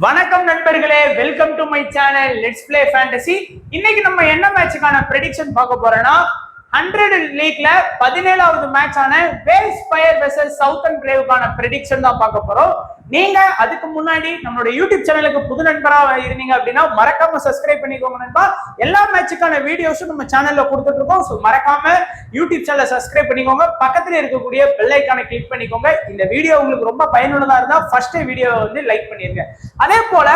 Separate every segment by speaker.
Speaker 1: வணக்கம் நண்பர்களே, welcome to my channel let's play fantasy. இன்னைக்கு நம்ம என்ன மேட்சுக்கான ப்ரெடிக்ஷன் பார்க்க போறோம்னா 100 லீக்ல 17வது மேட்ச் ஆன வேல்ஸ் ஃபயர் வெர்சஸ் சவுத்தர்ன் பிரேவுக்கான ப்ரெடிக்ஷன் தான் பார்க்க போறோம். நீங்க அதுக்கு முன்னாடி நம்மளோட யூடியூப் சேனலுக்கு புது நண்பரா இருந்தீங்க அப்படின்னா மறக்காம சப்ஸ்கிரைப் பண்ணிக்கோங்க நண்பா. எல்லா மேட்சுக்கான வீடியோஸும் நம்ம சேனல்ல கொடுத்துட்டு இருக்கோம். ஸோ மறக்காம யூடியூப் சேனலை சப்ஸ்கிரைப் பண்ணிக்கோங்க. பக்கத்துல இருக்கக்கூடிய பெல் ஐக்கானை கிளிக் பண்ணிக்கோங்க. இந்த வீடியோ உங்களுக்கு ரொம்ப பயனுள்ளதா இருந்தா ஃபர்ஸ்ட் வீடியோவை வந்து லைக் பண்ணிருங்க. அதே போல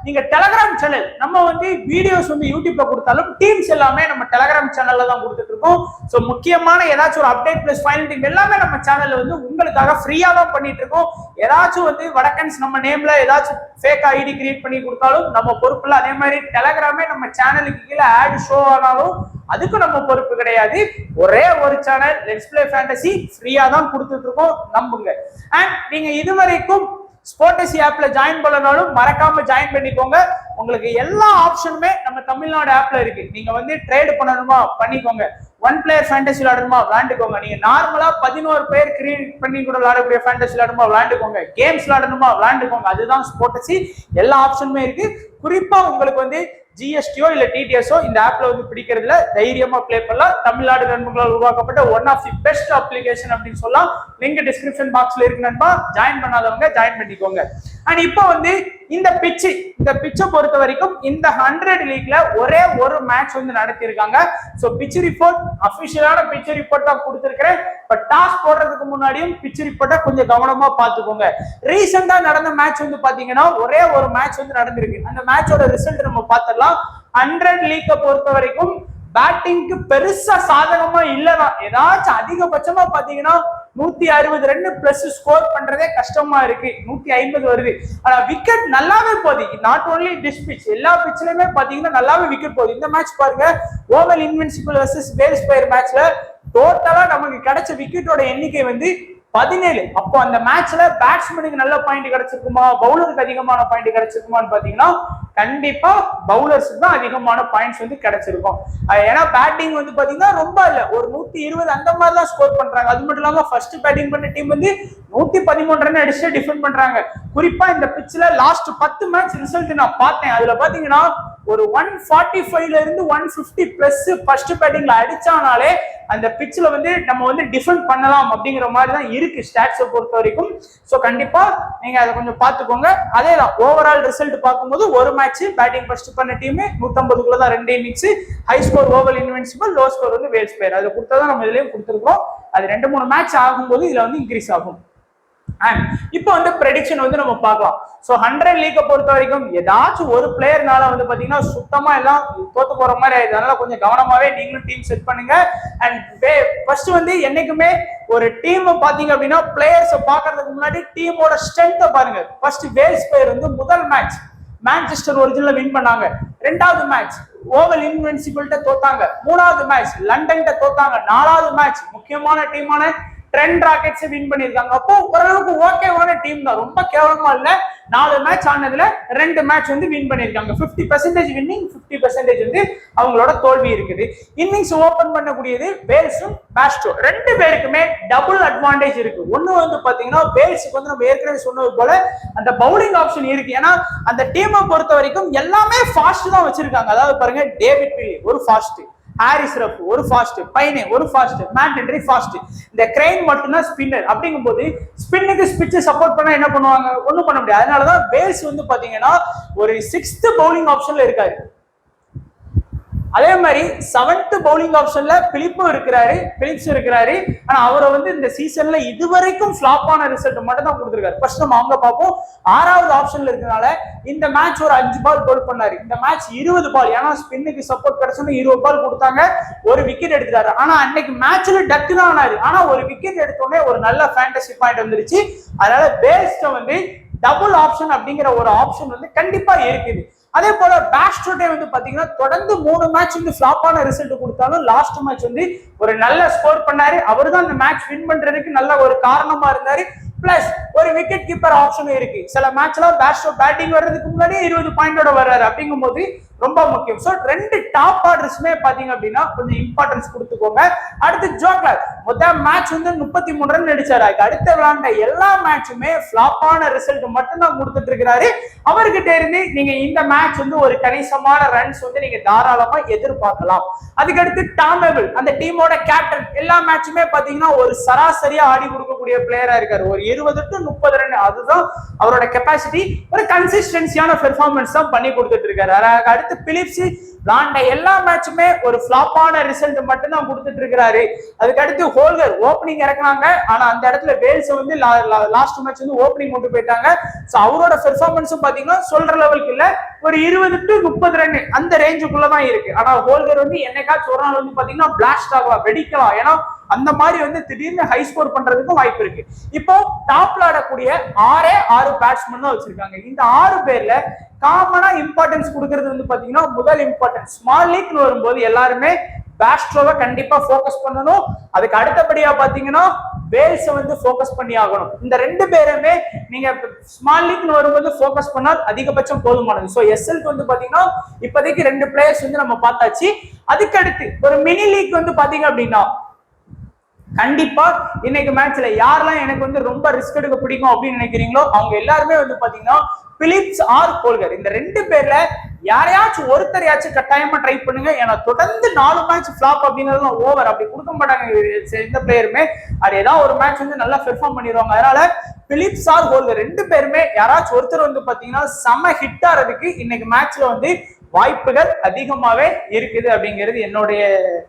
Speaker 1: நீங்க டெலகிராம் சேனல் நம்ம வந்து வீடியோஸ் வந்து யூடியூப்ல கொடுத்தாலும் டீம்ஸ் எல்லாமே நம்ம டெலகிராம் சேனல்ல தான் கொடுத்துட்டு இருக்கோம். ஸோ முக்கியமான ஏதாச்சும் ஒரு அப்டேட் பிளஸ் ஃபைனல் டீம் எல்லாமே நம்ம சேனல்ல வந்து உங்களுக்காக ஃப்ரீயா தான் பண்ணிட்டு இருக்கோம். ஏதாச்சும் வந்து வடக்கன்ஸ் நம்ம நேம்ல ஏதாச்சும் ஃபேக் ஐடி கிரியேட் பண்ணி கொடுத்தாலும் நம்ம பொறுப்பு இல்லை. அதே மாதிரி டெலகிராமே நம்ம சேனலுக்கு கீழே ஆட் ஷோ ஆனாலும் அதுக்கும் நம்ம பொறுப்பு கிடையாது. ஒரே ஒரு சேனல் லெட்ஸ் பிளே ஃபேண்டசி ஃப்ரீயா தான் கொடுத்துட்டு இருக்கோம், நம்புங்க. அண்ட் நீங்க இதுவரைக்கும் ஸ்போர்டசி ஆப்ல ஜாயின் பண்ணனாலும் மறக்காம ஜாயின் பண்ணிக்கோங்க. உங்களுக்கு எல்லா ஆப்ஷனுமே நம்ம தமிழ்நாடு ஆப்ல இருக்கு. நீங்க வந்து ட்ரேட் பண்ணணுமா பண்ணிக்கோங்க, ஒன் பிளேயர் ஃபேண்டசி விளையாடணுமா விளையாண்டுக்கோங்க, நீங்க நார்மலா 11 பேர் கிரியேட் பண்ணி கூட விளையாடக்கூடிய ஃபேண்டசி விளையாடணுமா விளையாண்டுக்கோங்க, கேம்ஸ் விளையாடணுமா விளையாண்டுக்கோங்க. அதுதான் ஸ்போர்டசி. எல்லா ஆப்ஷனுமே இருக்கு. குறிப்பா உங்களுக்கு வந்து ஜிஎஸ்டியோ இல்ல டிடிஎஸ்ஓ இந்த ஆப்ல வந்து பிடிக்கிறதுல தைரியமா பிளே பண்ணலாம். தமிழ்நாடு நண்பர்களால் உருவாக்கப்பட்ட one of the best application அப்படின்னு சொல்லலாம். லிங்க் டிஸ்கிரிப்ஷன் பாக்ஸ்ல இருக்கு நண்பா. ஜாயின் பண்ணாதவங்க ஜாயின் பண்ணிக்கோங்க. அண்ட் இப்போ வந்து இந்த பிச்சை பொறுத்த வரைக்கும் இந்த 100 லீக்ல ஒரே ஒரு மேட்ச் வந்து நடத்திருக்காங்க. சோ பிச் ரிப்போர்ட் அபிஷியலான பிச் ரிப்போர்ட் தான் கொடுத்திருக்கிறேன். பட் டாஸ் போடுறதுக்கு முன்னாடியும் பிச் ரிப்போர்ட்டை கொஞ்சம் கவனமா பாத்துக்கோங்க. ரீசெண்டா நடந்த மேட்ச் வந்து பாத்தீங்கன்னா ஒரே ஒரு மேட்ச் வந்து நடந்திருக்கு. அந்த மேட்சோட ரிசல்ட் நம்ம பார்த்தலாம். 100 லீக்க பொறுத்த வரைக்கும் பேட்டிங்க்கு பெருசா சாதகமா இல்லதான். ஏதாச்சும் அதிகபட்சமா பாத்தீங்கன்னா 160 ரன் பிளஸ் ஸ்கோர் பண்றதே கஷ்டமா இருக்கு. 150 வருது. ஆனா விக்கெட் நல்லாவே போகுது. நாட் ஓன்லி திஸ் பிச், எல்லா பிச்லயுமே பாத்தீங்கன்னா நல்லாவே விக்கெட் போகுது. இந்த மேட்ச் பாருங்க, Oval Invincibles versus Welsh Fire மேட்ச்ல டோட்டலா நமக்கு கிடைச்ச விக்கெட்டோட எண்ணிக்கை வந்து 17. அப்போ அந்த மேட்ச்ல பேட்ஸ்மேனுக்கு நல்ல பாயிண்ட் கிடைச்சிருக்குமா, பவுலருக்கு அதிகமான பாயிண்ட் கிடைச்சிருக்குமான்னு பாத்தீங்கன்னா கண்டிப்பா பவுலர்ஸுக்கு தான் அதிகமான பாயிண்ட்ஸ் வந்து கிடைச்சிருக்கும். ஏன்னா பேட்டிங் வந்து பாத்தீங்கன்னா ரொம்ப இல்ல, ஒரு 120 அந்த மாதிரி தான் ஸ்கோர் பண்றாங்க. அது மட்டும் இல்லாம ஃபர்ஸ்ட் பேட்டிங் பண்ண டீம் வந்து 113 ரன் அடிச்சு டிஃபெண்ட் பண்றாங்க. குறிப்பா இந்த பிட்ச்ல லாஸ்ட் 10 மேட்ச் ரிசல்ட் நான் பார்த்தேன். அதுல பாத்தீங்கன்னா ஒரு 145ல இருந்து 150 பிளஸ் ஃபர்ஸ்ட் பேட்டிங்ல அடிச்சானாலே அந்த பிட்ச்ல வந்து நம்ம வந்து டிஃபெண்ட் பண்ணலாம் அப்படிங்கிற மாதிரி தான் இருக்கு ஸ்டாட்ஸை பொறுத்த வரைக்கும். ஸோ கண்டிப்பா நீங்க அதை கொஞ்சம் பார்த்துக்கோங்க. அதே தான் ஓவரால் ரிசல்ட் பார்க்கும்போது ஒரு மேட்ச் பேட்டிங் ஃபர்ஸ்ட் பண்ண டீம் 150 தான் 2 innings, high score oval invincible, low score வந்து வேல்ஸ் ஃபயர். அதை கொடுத்தா நம்ம இதுலயும் கொடுத்துருக்கோம். அது 2-3 மேட்ச் ஆகும்போது இதுல வந்து இன்க்ரீஸ் ஆகும். இப்போ வந்து ப்ரெடிக்ஷன் வந்து நம்ம பார்க்கலாம். சோ 100 லீக்க பொறுத்த வரைக்கும் ஏதாச்சும் ஒரு பிளேயர்னால வந்து பாத்தீங்கன்னா சுத்தமா எல்லாம் தோத்து போற மாதிரி ஆயிடுது. அதனால கொஞ்சம் கவனமாவே நீங்களும் டீம் செட் பண்ணுங்க. அண்ட் ஃபர்ஸ்ட் வந்து என்னைக்குமே ஒரு டீம் பாத்தீங்க அப்படின்னா பிளேயர்ஸ் பாக்குறதுக்கு முன்னாடி டீமோட ஸ்ட்ரென்த்தை பாருங்க. ஃபர்ஸ்ட் வேல்ஸ் ஃபயர் வந்து முதல் மேட்ச் மான்செஸ்டர் ஒரிஜினல் வின் பண்ணாங்க. 2வது மேட்ச் ஓவல் இன்வின்சிபிள்ட்ட தோத்தாங்க. 3வது மேட்ச் லண்டன்ட்ட தோத்தாங்க. 4வது மேட்ச் முக்கியமான டீமான ட்ரெண்ட் ராக்கெட்ஸ் வின் பண்ணிருக்காங்க. அப்போ ஓரளவுக்கு ஓகேவான டீம் தான், ரொம்ப கேவலமா இல்ல. 4 மேட்ச் ஆனதுல 2 மேட்ச் வந்து வின் பண்ணிருக்காங்க. 50% வின்னிங், 50% வந்து அவங்களோட தோல்வி இருக்குது. இன்னிங்ஸ் ஓபன் பண்ணக்கூடியது வேல்ஸும் பேஸ்டோ, 2 பேருக்குமே டபுள் அட்வான்டேஜ் இருக்கு. ஒண்ணு வந்து பாத்தீங்கன்னா வேல்ஸுக்கு வந்து நம்ம ஏற்கனவே சொன்னது போல அந்த பவுலிங் ஆப்ஷன் இருக்கு. ஏன்னா அந்த டீமை பொறுத்த வரைக்கும் எல்லாமே ஃபாஸ்ட் தான் வச்சிருக்காங்க. அதாவது பாருங்க, டேவிட் வில்லி ஒரு ஃபாஸ்ட், ஹாரிஸ் ரஃப் ஒரு ஃபாஸ்ட், பைனே ஒரு ஃபாஸ்ட், மேட் ஹென்ரி ஃபாஸ்ட், இந்த கிரெயின் மட்டும்தான் ஸ்பின்னர். அப்படிங்கும்போது ஸ்பின்னுக்கு ஸ்பிட்ச் சப்போர்ட் பண்ணா என்ன பண்ணுவாங்க, ஒண்ணும் பண்ண முடியாது. அதனாலதான் வேல்ஸ் வந்து பாத்தீங்கன்னா ஒரு 6th பவுலிங் ஆப்ஷன்ல இருக்காரு. அதே மாதிரி 7th பவுலிங் ஆப்ஷன்ல பிலிப்ஸ் இருக்கிறாரு. ஆனா அவரை வந்து இந்த சீசன்ல இதுவரைக்கும் ஃபிளாப்பான ரிசல்ட் மட்டும் தான் கொடுத்திருக்காரு. ஃபர்ஸ்ட் நம்ம அவங்க பார்ப்போம். 6வது ஆப்ஷன்ல இருக்கனால இந்த மேட்ச் ஒரு 5 பால் கோல் பண்ணாரு. இந்த மேட்ச் 20 பால், ஏன்னா ஸ்பின்னுக்கு சப்போர்ட் கிடைச்சோன்னு 20 பால் கொடுத்தாங்க, ஒரு விக்கெட் எடுத்துட்டாரு. ஆனா அன்னைக்கு மேட்ச்ல டக்கு தான் ஆனாரு. ஆனா ஒரு விக்கெட் எடுத்தோடனே ஒரு நல்ல ஃபேண்டசி பாயிண்ட் வந்துருச்சு. அதனால வேல்ஸ்ட வந்து டபுள் ஆப்ஷன் அப்படிங்கிற ஒரு ஆப்ஷன் வந்து கண்டிப்பா இருக்குது. அதே போல பேஸ்டோட்டே வந்து பாத்தீங்கன்னா தொடர்ந்து 3 மேட்ச் வந்து ஃபிளாப்பான ரிசல்ட் கொடுத்தாலும் லாஸ்ட் மேட்ச் வந்து ஒரு நல்ல ஸ்கோர் பண்ணாரு. அவரு தான் அந்த மேட்ச் வின் பண்றதுக்கு நல்ல ஒரு காரணமா இருந்தாரு. பிளஸ் ஒரு விக்கெட் கீப்பர் ஆப்ஷனும் இருக்கு. சில மேட்ச்ல பேட்டிங் வர்றதுக்கு முன்னாடி 20 பாயிண்டோட வர்றாரு அப்படிங்கும் போது ரொம்ப முக்கியம். சோ ரெண்டு டாப் ஆர்டர்ஸ்மே பாத்தீங்க அப்படின்னா கொஞ்சம் இம்பார்ட்டன்ஸ் கொடுத்துக்கோங்க. அடுத்து ஜோ கிளார்க் முதல் மேட்ச் வந்து 33 ரன் அடிச்சாரு. அடுத்த விளையாண்ட எல்லா மேட்சுமே ஃபிளாப்பான ரிசல்ட் மட்டும் தான் கொடுத்துட்டு இருக்கிறாரு. அவர்கிட்ட இருந்து நீங்க இந்த மேட்ச் வந்து ஒரு கணிசமான ரன்ஸ் வந்து நீங்க தாராளமா எதிர்பார்க்கலாம். அதுக்கடுத்து டாம் எபிள் அந்த டீமோட கேப்டன் எல்லா மேட்சுமே பாத்தீங்கன்னா ஒரு சராசரியா ஆடி கொடுக்கக்கூடிய பிளேயரா இருக்காரு. ஒரு 20 to 30 ரன் அதுதான் அவரோட கெப்பாசிட்டி. ஒரு கன்சிஸ்டன்சியான பெர்ஃபார்மன்ஸ் தான் பண்ணி கொடுத்துட்டு இருக்காரு. அடுத்து பிலிப்ஸ் விளையாண்ட எல்லா மேட்சுமே ஒரு ஃபிளாப்பான ரிசல்ட் மட்டும் தான் கொடுத்துட்டு இருக்கிறாரு. அதுக்கு அடுத்து ஹோல்கர் ஓப்பனிங் இறக்குனாங்க. ஆனா அந்த இடத்துல வேல்ஸ் வந்து லாஸ்ட் மேட்ச் வந்து ஓப்பனிங் கொண்டு போயிட்டாங்க. சோ அவரோட பெர்ஃபார்மன்ஸும் பாத்தீங்கன்னா சொல்ற லெவலுக்கு இல்ல. ஒரு 20 to 30 ரன் அந்த ரேஞ்சுக்குள்ளதான் இருக்கு. ஆனா ஹோல்கர் வந்து என்னைக்காச்சும் ஒரு நாள் வந்து பாத்தீங்கன்னா பிளாஸ்ட் ஆகலாம், வெடிக்கலாம். ஏன்னா அந்த மாதிரி வந்து திடீர்னு ஹை ஸ்கோர் பண்றதுக்கும் வாய்ப்பு இருக்கு. இப்போ டாப்ல ஆடக்கூடிய 6 பேட்ஸ்மேன் தான் வச்சிருக்காங்க. இந்த 6 பேர்ல காமனா இம்பார்ட்டன்ஸ் கொடுக்கிறது வந்து பாத்தீங்கன்னா முதல் இம்பார்ட்டன்ஸ் ஸ்மால் லீக்னு வரும்போது எல்லாருமே பேஸ்ட்ரோவை கண்டிப்பா போக்கஸ் பண்ணணும். அதுக்கு அடுத்தபடியா பாத்தீங்கன்னா வேல்ஸ் வந்து போக்கஸ் பண்ணி ஆகணும். இந்த ரெண்டு பேருமே நீங்க ஸ்மால் லீக்னு வரும்போது போக்கஸ் பண்ணால் அதிகபட்சம் போதுமானது. சோ எஸ்எல்க்கு வந்து பாத்தீங்கன்னா இப்போதைக்கு 2 பிளேயர்ஸ் வந்து நம்ம பார்த்தாச்சு. அதுக்கு அடுத்து ஒரு மினி லீக் வந்து பாத்தீங்க அப்படின்னா கண்டிப்பா இன்னைக்கு மேட்ச்ல யாரெல்லாம் எனக்கு வந்து ரொம்ப ரிஸ்க் எடுக்க பிடிக்கும் அப்படின்னு நினைக்கிறீங்களோ அவங்க எல்லாருமே வந்து பாத்தீங்கன்னா பிலிப்ஸ் ஆர் ஹோல்கர் இந்த 2 பேர்ல யாரையாச்சும் ஒருத்தரையாச்சும் கட்டாயமா ட்ரை பண்ணுங்க. ஏன்னா தொடர்ந்து 4 மேட்ச் ஃபிளாப் அப்படிங்கிறது ஓவர் அப்படி கொடுக்க மாட்டாங்க எந்த பிளேயருமே. அது ஏதாவது ஒரு மேட்ச் வந்து நல்லா பெர்ஃபார்ம் பண்ணிடுவாங்க. அதனால பிலிப்ஸ் ஆர் ஹோல்கர் 2 பேருமே யாராச்சும் ஒருத்தர் வந்து பாத்தீங்கன்னா செம ஹிட் ஆறதுக்கு இன்னைக்கு மேட்ச்ல வந்து வாய்ப்புகள் அதிகமாவே இருக்குது அப்படிங்கிறது என்னுடைய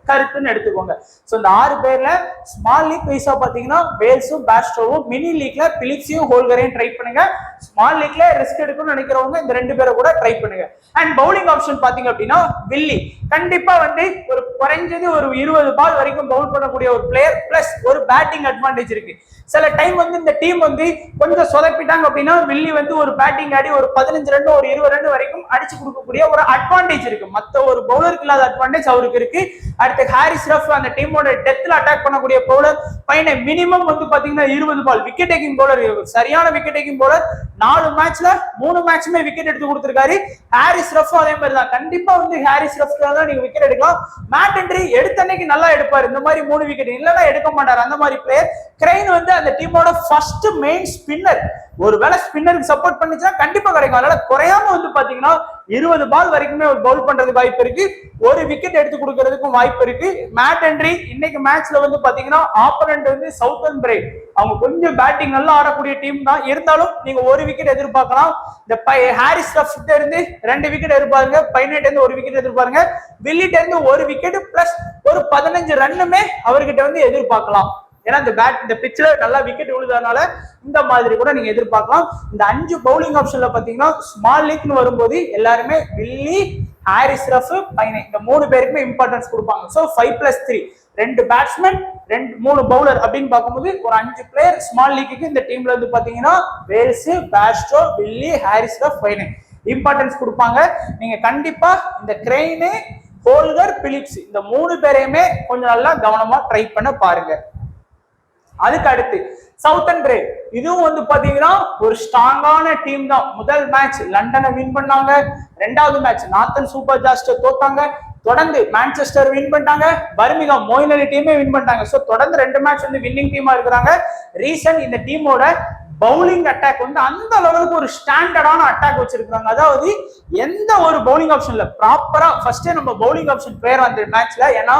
Speaker 1: கருத்துன்னு எடுத்துக்கோங்க. சோ இந்த 6 பேர்ல ஸ்மால் லீக் வைஸா பாத்தீங்கன்னா வேல்ஸும் பேஸ்ட்ரோவும், மினி லீக்ல பிலிப்ஸையும் ஹோல்கரையும் ட்ரை பண்ணுங்க. ஸ்மால் லீக்ல ரிஸ்க் எடுக்கணும்னு நினைக்கிறவங்க இந்த 2 பேரை கூட ட்ரை பண்ணுங்க. அண்ட் பவுலிங் ஆப்ஷன் பாத்தீங்க அப்படின்னா வில்லி கண்டிப்பா வந்து ஒரு குறைஞ்சது ஒரு 20 பால் வரைக்கும் பவுல் பண்ணக்கூடிய ஒரு பிளேயர் பிளஸ் ஒரு பேட்டிங் அட்வான்டேஜ் இருக்கு. சில டைம் வந்து இந்த டீம் வந்து கொஞ்சம் சொதப்பிட்டாங்க அப்படின்னா வில்லி வந்து ஒரு பேட்டிங் ஆடி ஒரு 15 ரன் ஒரு 20 ரன் வரைக்கும் அடிச்சு கொடுக்கக்கூடிய ஒரு அட்வான்டேஜ் இருக்கு. மத்த ஒரு பவுலருக்கு இல்லாத அட்வான்டேஜ் அவருக்கு இருக்கு. அடுத்து ஹாரிஸ் ரஃப் அந்த டீமோட டெத்ல அட்டாக் பண்ணக்கூடிய பவுலர் பையனை மினிமம் வந்து பாத்தீங்கன்னா 20 பால் விக்கெட் டேக்கிங் பவுலர், சரியான விக்கெட் டேக்கிங் பவுலர். 4 மேட்ச்ல 3 மேட்சுமே விக்கெட் எடுத்து கொடுத்திருக்காரு. ஹாரிஸ் ரஃப் அதே மாதிரி தான். கண்டிப்பா வந்து ஹாரிஸ் ரஃப் தான் நீங்க விக்கெட் எடுக்கலாம். மேட் ஹென்றி எடுத்த அன்னைக்கு நல்லா எடுப்பாரு. இந்த மாதிரி 3 விக்கெட் இல்லைன்னா எடுக்க மாட்டாரு. அந்த மாதிரி பிளேயர். கிரைன் வந்து அந்த டீமோட ஃபர்ஸ்ட் மெயின் ஸ்பின்னர். ஒருவேளை ஸ்பின்னருக்கு சப்போர்ட் பண்ணிச்சுன்னா கண்டிப்பா கிடைக்கும். அதனால குறையாம வந்து பாத்தீங்கன்னா 20 பால் வரைக்குமே பவுல் பண்றதுக்கு வாய்ப்பு இருக்கு. ஒரு விக்கெட் எடுத்து கொடுக்கறதுக்கும் வாய்ப்பு இருக்கு. மேட் ஹென்றி இன்னைக்கு மேட்ச்ல வந்து பாத்தீங்கன்னா ஆப்போனன்ட் வந்து சவுத்தர்ன் பிரைட் அவங்க கொஞ்சம் பேட்டிங் நல்லா ஆடக்கூடிய டீம் தான். இருந்தாலும் நீங்க ஒரு விக்கெட் எதிர்பார்க்கலாம். இந்த ஹாரிஸ் ரஃப் இருந்து 2 விக்கெட் எதிர்பாருங்க. பைனட் இருந்து 1 விக்கெட் எதிர்பாருங்க. வில்லிட்ட இருந்து 1 விக்கெட் பிளஸ் ஒரு 15 ரன்னுமே அவர்கிட்ட வந்து எதிர்பார்க்கலாம். ஏன்னா இந்த பிட்ச்ல நல்லா விக்கெட் விழுதனால இந்த மாதிரி கூட நீங்க எதிர்பார்க்கலாம். இந்த 5 பவுலிங் ஆப்ஷன்ல பாத்தீங்கன்னா ஸ்மால் லீக்னு வரும்போது எல்லாருமே வில்லி, ஹாரிஸ் ரஃப், பைனே இந்த 3 பேருக்குமே இம்பார்ட்டன்ஸ் கொடுப்பாங்க. சோ 5+3 2 பேட்ஸ்மேன் 3 பவுலர் அப்படின்னு பார்க்கும்போது ஒரு 5 பிளேயர் ஸ்மால் லீக்கு இந்த டீம்ல வந்து பாத்தீங்கன்னா வேல்ஸ், பேஸ்ட்ரோ, வில்லி, ஹாரிஸ் ரஃப், பைனே இம்பார்ட்டன்ஸ் கொடுப்பாங்க. நீங்க கண்டிப்பா இந்த கிரெயின், ஹோல்கர், பிலிப்ஸ் இந்த 3 பேரையுமே கொஞ்சம் நல்லா கவனமா ட்ரை பண்ண பாருங்க. அதுக்கு அடுத்து சவுத்தர்ன் பிரைட் இதுவும் வந்து பாத்தீங்கன்னா ஒரு ஸ்ட்ராங்கான டீம் தான். முதல் மேட்ச் லண்டனை வின் பண்ணாங்க. 2வது மேட்ச் நார்த்தன் சூப்பர் ஜாஸ்டர் தோத்தாங்க. தொடர்ந்து மான்செஸ்டர் வின் பண்ணிட்டாங்க. பர்மிங்ஹாம் மோயின் அலி டீமே வின் பண்ணிட்டாங்க. சோ தொடர்ந்து 2 மேட்ச் வந்து வின்னிங் டீமா இருக்கிறாங்க. ரீசன் இந்த டீமோட பவுலிங் அட்டாக் வந்து அந்த அளவுக்கு ஒரு ஸ்டாண்டர்டான அட்டாக் வச்சிருக்காங்க. அதாவது எந்த ஒரு பவுலிங் ஆப்ஷன்ல ப்ராப்பரா ஃபர்ஸ்டே நம்ம பவுலிங் ஆப்ஷன் பிளேயர் அந்த மேட்ச்ல. ஏன்னா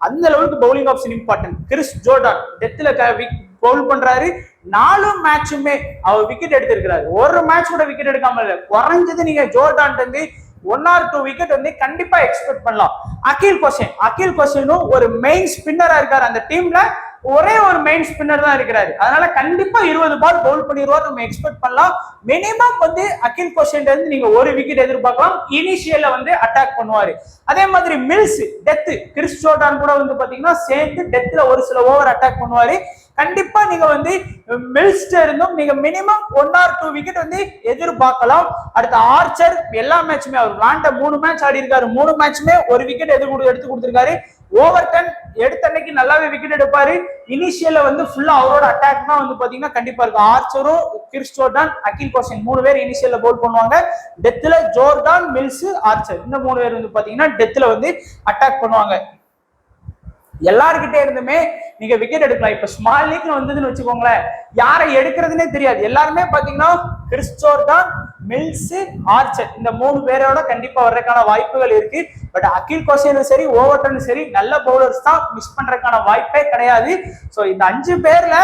Speaker 1: அந்த அளவுக்கு bowling option important. Chris Jordan டெத்ல பவுல் பண்றாரு. 4 மேட்சுமே அவர் விக்கெட் எடுத்திருக்கிறாரு. ஒரு மேட்ச் கூட விக்கெட் எடுக்காம இல்ல. குறைஞ்சது நீங்க ஜோர்டான் வந்து 1 or 2 விக்கெட் வந்து கண்டிப்பா எக்ஸ்பெக்ட் பண்ணலாம். அகில் கொஷினும் ஒரு மெயின் ஸ்பின்னரா இருக்காரு. அந்த டீம்ல ஒரே ஒரு மெயின் ஸ்பின்னர் தான் இருக்கிறாரு. அதனால கண்டிப்பா 20 பால் பவுல் பண்ணிடுவார் நம்ம எக்ஸ்பெக்ட் பண்ணலாம். மினிமம் வந்து அகில் கொஷின்ல இருந்து நீங்க 1 விக்கெட் எதிர்பார்க்கலாம். இனிஷியல்ல வந்து அட்டாக் பண்ணுவாரு. அதே மாதிரி மில்ஸ் டெத் கிறிஸ் ஜோர்டான் கூட வந்து பாத்தீங்கன்னா சேர்ந்து டெத்ல ஒரு சில ஓவர் அட்டாக் பண்ணுவாரு. கண்டிப்பா நீங்க வந்து மில்ஸ்ட இருந்தும் நீங்க மினிமம் 1 or 2 விக்கெட் வந்து எதிர்பார்க்கலாம். அடுத்த ஆர்ச்சர் எல்லா மேட்சுமே அவர் விளாண்ட 3 மேட்ச் ஆடி இருக்காரு, 3 மேட்சுமே ஒரு விக்கெட் எடுத்து கொடுத்திருக்காரு. ஓவர்டன் எடுத்த அன்னைக்கு நல்லாவே விக்கெட் எடுப்பாரு. இனிஷியல்ல வந்து ஃபுல்லா அவரோட அட்டாக் தான் வந்து பாத்தீங்கன்னா கண்டிப்பா இருக்கு. ஆர்ச்சரும், கிறிஸ் ஜோர்டான், அகில் கோஷன் 3 பேர் இனிஷியல்ல போல் பண்ணுவாங்க. டெத்ல ஜோர்டான், மில்ஸ், ஆர்ச்சர் இந்த 3 பேர் வந்து பாத்தீங்கன்னா டெத்ல வந்து அட்டாக் பண்ணுவாங்க. எல்லார்கிட்டே இருந்துமே நீங்க விக்கெட் எடுக்கலாம். இப்ப ஸ்மால் லீக்ல வந்ததுன்னு வச்சுக்கோங்களேன், யாரை எடுக்கிறதுனே தெரியாது. எல்லாருமே பாத்தீங்கன்னா கிறிஸ் ஜோர்டான், மில்ஸ், ஆர்ச்சர் இந்த 3 பேரோட கண்டிப்பா வர்றதுக்கான வாய்ப்புகள் இருக்கு. பட் அகில் கோஷனும் சரி, ஓவர்டனும் சரி நல்ல பவுலர்ஸ் தான், மிஸ் பண்றதுக்கான வாய்ப்பே கிடையாது. சோ இந்த 5 பேர்ல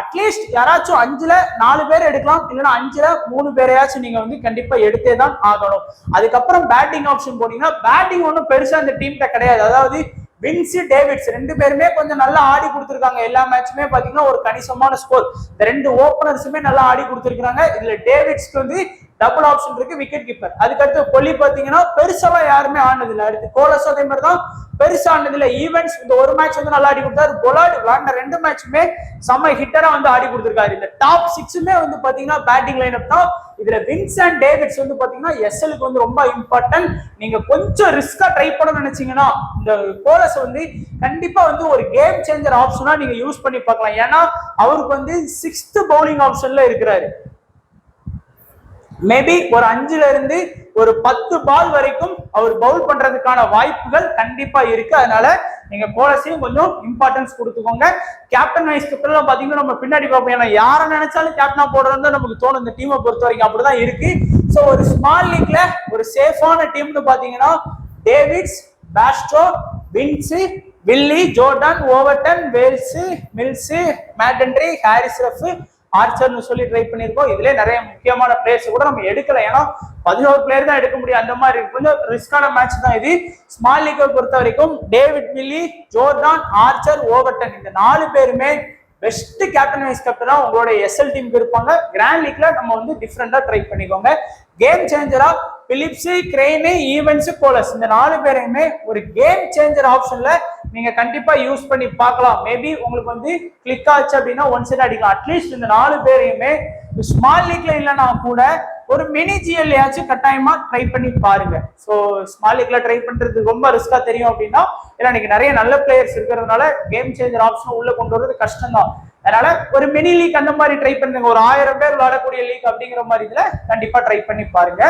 Speaker 1: அட்லீஸ்ட் யாராச்சும் 5ல 4 பேர் எடுக்கலாம், இல்லைன்னா 5ல 3 பேரையாச்சும் நீங்க வந்து கண்டிப்பா எடுத்தே தான் ஆகணும். அதுக்கப்புறம் பேட்டிங் ஆப்ஷன் போனீங்கன்னா பேட்டிங் ஒன்றும் பெருசா இந்த டீம்ல கிடையாது. அதாவது வின்ஸ், டேவிட்ஸ் 2 பேருமே கொஞ்சம் நல்லா ஆடி கொடுத்திருக்காங்க. எல்லா மேட்சுமே பாத்தீங்கன்னா ஒரு கணிசமான ஸ்கோர். இந்த 2 ஓபனர்ஸுமே நல்லா ஆடி கொடுத்திருக்காங்க. இதுல டேவிட்ஸ்க்கு வந்து டபுள் ஆப்ஷன் இருக்கு, விக்கெட் கீப்பர். அதுக்கடுத்து கொல்லி பாத்தீங்கன்னா பெருசா யாருமே ஆனது இல்லை. அடுத்து கோலஸ் அதே மாதிரி தான் பெருசா ஆனது இல்லை. ஈவென்ட்ஸ் இந்த ஒரு மேட்ச் வந்து நல்லா ஆடி கொடுத்தாரு. பொலார்ட் விளாண்ட 2 மேட்சுமே செம்ம ஹிட்டரா வந்து ஆடி கொடுத்திருக்காரு. இந்த டாப் 6மே வந்து பாத்தீங்கன்னா பேட்டிங் லைனப் தான். இதுல வின்ஸ் அண்ட் டேவிட்ஸ் வந்து பாத்தீங்கன்னா எஸ்எல்க்கு வந்து ரொம்ப இம்பார்ட்டன்ட். நீங்க கொஞ்சம் ரிஸ்கா ட்ரை பண்ண நினைச்சீங்கன்னா இந்த கோலஸ் வந்து கண்டிப்பா வந்து ஒரு கேம் சேஞ்சர் ஆப்ஷனா நீங்க யூஸ் பண்ணி பார்க்கலாம். ஏன்னா அவருக்கு வந்து 6th பவுலிங் ஆப்ஷன்ல இருக்கிறாரு. மேபி ஒரு 5ல இருந்து ஒரு 10 பால் வரைக்கும் அவர் பவுல் பண்றதுக்கான வாய்ப்புகள் கண்டிப்பா இருக்கு. அதனால நீங்க கோலஸையும் கொஞ்சம் இம்பார்ட்டன்ஸ் கொடுத்துக்கோங்க. கேப்டன் வைஸ் கேப்டன் பாத்தீங்கன்னா நம்ம பின்னாடி பார்ப்போம். ஏன்னா யாரை நினைச்சாலும் கேப்டனா போடுறது நமக்கு தோணும். இந்த டீமை பொறுத்த வரைக்கும் அப்படிதான் இருக்கு. சோ ஒரு ஸ்மால் லீக்ல ஒரு சேஃபான டீம்னு பாத்தீங்கன்னா Davids, Bairstow, Vince, Willey, Jordan, Overton, Wells, Mills, மேட்டன்ட்ரி, ஹாரிஸ் ரஃப், ஆர்ச்சர்னு சொல்லி ட்ரை பண்ணிருக்கோம். இதுல நிறைய முக்கியமான பிளேயர்ஸ் கூட நம்ம எடுக்கல. ஏன்னா 11 பிளேயர் தான் எடுக்க முடியும். அந்த மாதிரி கொஞ்சம் ரிஸ்கான மேட்ச் தான் இது. ஸ்மால் லீக்கை பொறுத்த வரைக்கும் டேவிட், வில்லி, ஜோர்டான், ஆர்ச்சர், ஓவர்டன் இந்த 4 பேருமே பெஸ்ட் கேப்டன் வைஸ் கேப்டனா உங்களோட எஸ்எல் டீமுக்கு இருப்பாங்க. கிராண்ட் லீக்ல நம்ம வந்து டிஃப்ரெண்டா ட்ரை பண்ணிக்கோங்க. கேம் சேஞ்சரா பிலிப்ஸ், கிரெயின், ஈவென்ட்ஸ், கோலஸ் இந்த 4 பேரையுமே ஒரு கேம் சேஞ்சர் ஆப்ஷன்ல நீங்க கண்டிப்பா யூஸ் பண்ணி பார்க்கலாம். மேபி உங்களுக்கு வந்து கிளிக் ஆச்சு அப்படின்னா ஒன் சைட் அடிக்கலாம். அட்லீஸ்ட் இந்த 4 பேரையுமே ஸ்மால் லீக்ல இல்லைன்னா கூட ஒரு மினி ஜிஎல்லையாச்சும் கட்டாயமா ட்ரை பண்ணி பாருங்க. ஸோ ஸ்மால் லீக்ல ட்ரை பண்றது ரொம்ப ரிஸ்கா தெரியும் அப்படின்னா, ஏன்னா இன்னைக்கு நிறைய நல்ல பிளேயர்ஸ் இருக்கிறதுனால கேம் சேஞ்சர் ஆப்ஷன் உள்ள கொண்டு வரது கஷ்டம் தான். அதனால ஒரு மினி லீக் அந்த மாதிரி ட்ரை பண்ணுங்க. ஒரு 1000 பேர் விளையாடக்கூடிய லீக் அப்படிங்கிற மாதிரி இதுல கண்டிப்பா ட்ரை பண்ணி பாருங்க.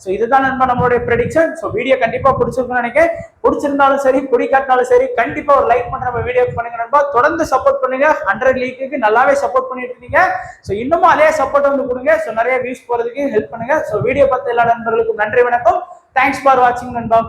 Speaker 1: சோ இதுதான் நண்பா நம்மளுடைய ப்ரெடிக்ஷன். சோ வீடியோ கண்டிப்பா பிடிச்சிருக்குன்னு நினைக்கிறேன். பிடிச்சிருந்தாலும் சரி, பிடிக்காட்டினாலும் சரி, கண்டிப்பா ஒரு லைக் பண்ண நம்ம வீடியோ பண்ணுங்க நண்பா. தொடர்ந்து சப்போர்ட் பண்ணுங்க. 100 லீக்கு நல்லாவே சப்போர்ட் பண்ணிட்டு இருக்கீங்க. சோ இன்னமும் அதே சப்போர்ட் வந்து கொடுங்க. சோ நிறைய வியூஸ் போறதுக்கு ஹெல்ப் பண்ணுங்க. சோ வீடியோ பார்த்த எல்லா நண்பர்களுக்கும் நன்றி, வணக்கம். தேங்க்ஸ் ஃபார் வாட்சிங் நண்பா.